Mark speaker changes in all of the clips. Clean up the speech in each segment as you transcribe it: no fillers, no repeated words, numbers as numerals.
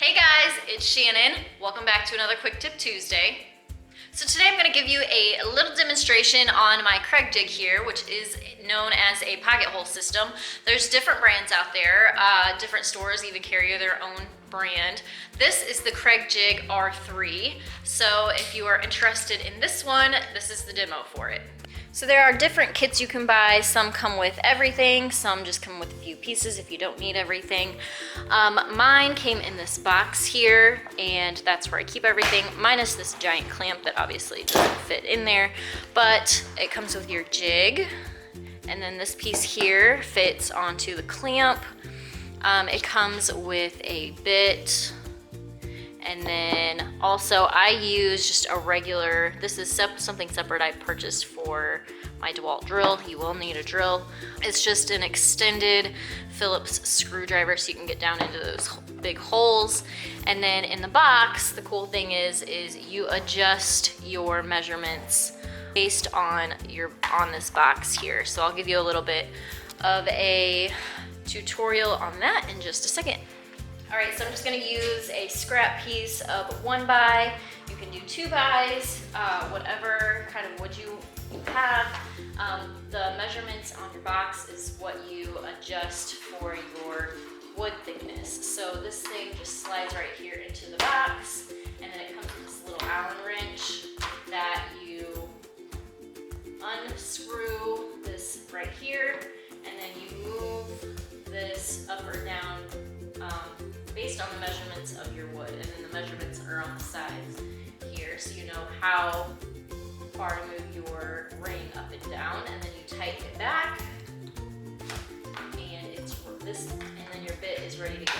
Speaker 1: Hey guys, it's Shannon. Welcome back to another Quick Tip Tuesday. So today I'm going to give you a little demonstration on my Kreg Jig here, which is known as a pocket hole system. There's different brands out there, different stores even carry their own brand. This is the Kreg Jig R3, so if you are interested in this one, this is the demo for it. So there are different kits you can buy. Some come with everything, some just come with a few pieces if you don't need everything. Mine came in this box here, and that's where I keep everything, minus this giant clamp that obviously doesn't fit in there, but it comes with your jig, and then this piece here fits onto the clamp. It comes with a bit, and then also I use just a regular, this is something separate I purchased for my DeWalt drill. You will need a drill. It's just an extended Phillips screwdriver so you can get down into those big holes. And then in the box, the cool thing is you adjust your measurements based on this box here. So I'll give you a little bit of a tutorial on that in just a second. All right, so I'm just gonna use a scrap piece of 1x. You can do 2x, whatever kind of wood you have. The measurements on your box is what you adjust for your wood thickness. So this thing just slides right here into the box, and then it comes with this little Allen wrench that you unscrew this right here, and then you move this up or down based on the measurements of your wood, and then the measurements are on the sides here, so you know how far to move your ring up and down, and then you tighten it back, and it's this, and then your bit is ready to go.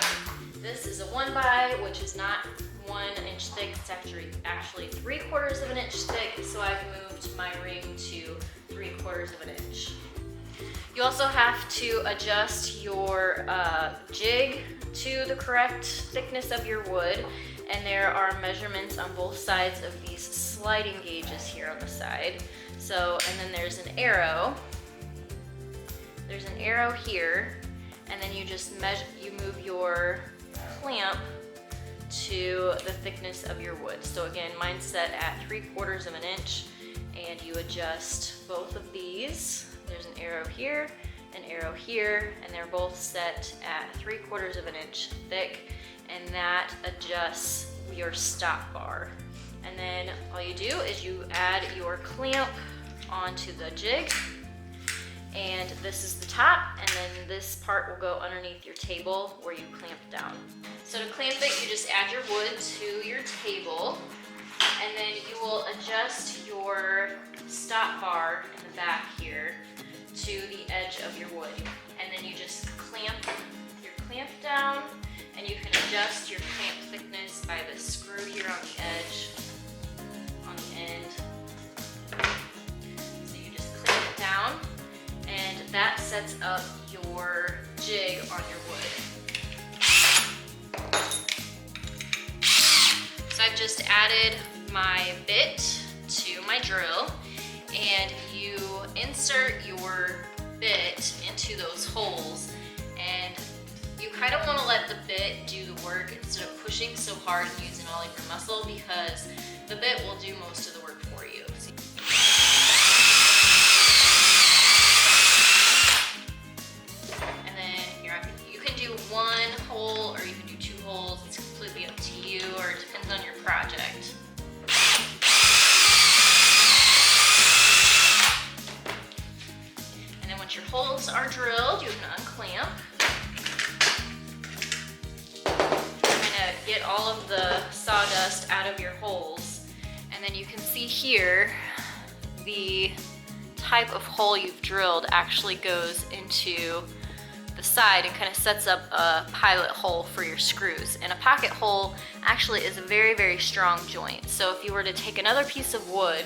Speaker 1: This is a 1x, which is not 1 inch thick. It's actually 3/4 of an inch thick, so I've moved my ring to 3/4 of an inch. You also have to adjust your jig to the correct thickness of your wood, and there are measurements on both sides of these sliding gauges here on the side. So, and then there's an arrow. There's an arrow here, and then you just you move your clamp to the thickness of your wood. So again, mine's set at 3/4 of an inch, and you adjust both of these. There's an arrow here, an arrow here, and they're both set at 3/4 of an inch thick, and that adjusts your stop bar. And then all you do is you add your clamp onto the jig, and this is the top, and then this part will go underneath your table where you clamp down. So to clamp it, you just add your wood to your table, and then you will adjust your stop bar in the back here to the edge of your wood, and then you just clamp your clamp down, and you can adjust your clamp thickness by the screw here on the edge, on the end. So you just clamp it down, and that sets up your jig on your wood. So I've just added my bit to my drill, and you insert your bit into those holes, and you kind of want to let the bit do the work instead of pushing so hard and using all of your muscle, because the bit will do most of the work for you. And then here, you can do 1 hole or you can do 2 holes. It's completely up to you, or it depends on your project. Once your holes are drilled, you can unclamp. Kind of get all of the sawdust out of your holes. And then you can see here the type of hole you've drilled actually goes into the side and kind of sets up a pilot hole for your screws. And a pocket hole actually is a very, very strong joint. So if you were to take another piece of wood,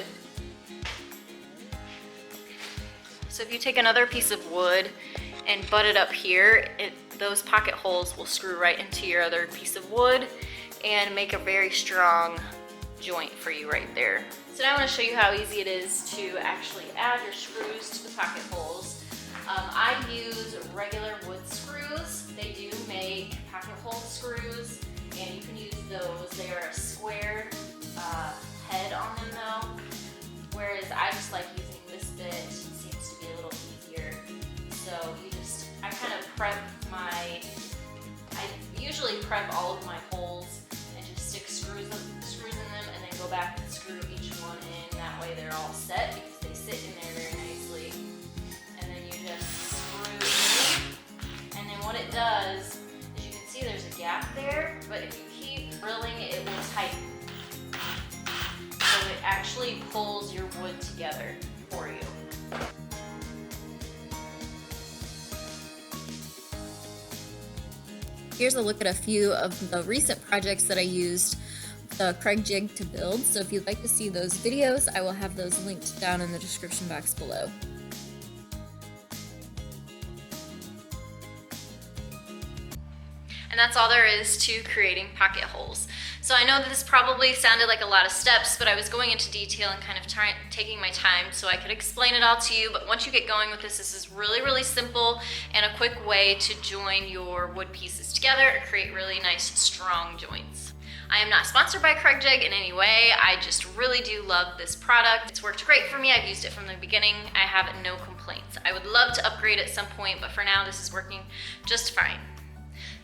Speaker 1: and butt it up here, those pocket holes will screw right into your other piece of wood and make a very strong joint for you right there. So now I want to show you how easy it is to actually add your screws to the pocket holes. I use regular wood screws. They do make pocket hole screws, and you can use those. They are a square head on them though, whereas I just like using this bit. It seems to be a little easier. So I kind of prep I usually prep all of my holes and just stick screws in them and then go back and screw each one in. That way they're all set because they sit in there very nicely. And then you just screw in. And then what it does is you can see there's a gap there, but if you keep drilling, it will tighten. So it actually pulls your wood together for you. Here's a look at a few of the recent projects that I used the Kreg Jig to build. So if you'd like to see those videos, I will have those linked down in the description box below. And that's all there is to creating pocket holes. So I know that this probably sounded like a lot of steps, but I was going into detail and kind of taking my time so I could explain it all to you. But once you get going with this, this is really, really simple and a quick way to join your wood pieces together and create really nice, strong joints. I am not sponsored by Kreg Jig in any way. I just really do love this product. It's worked great for me. I've used it from the beginning. I have no complaints. I would love to upgrade at some point, but for now, this is working just fine.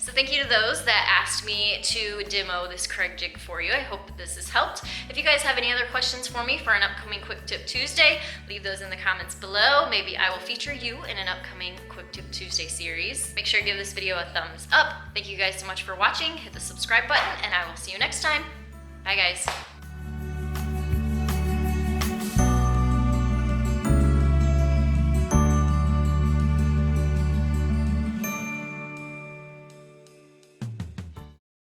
Speaker 1: So thank you to those that asked me to demo this Kreg Jig for you. I hope that this has helped. If you guys have any other questions for me for an upcoming Quick Tip Tuesday, leave those in the comments below. Maybe I will feature you in an upcoming Quick Tip Tuesday series. Make sure to give this video a thumbs up. Thank you guys so much for watching. Hit the subscribe button, and I will see you next time. Bye, guys.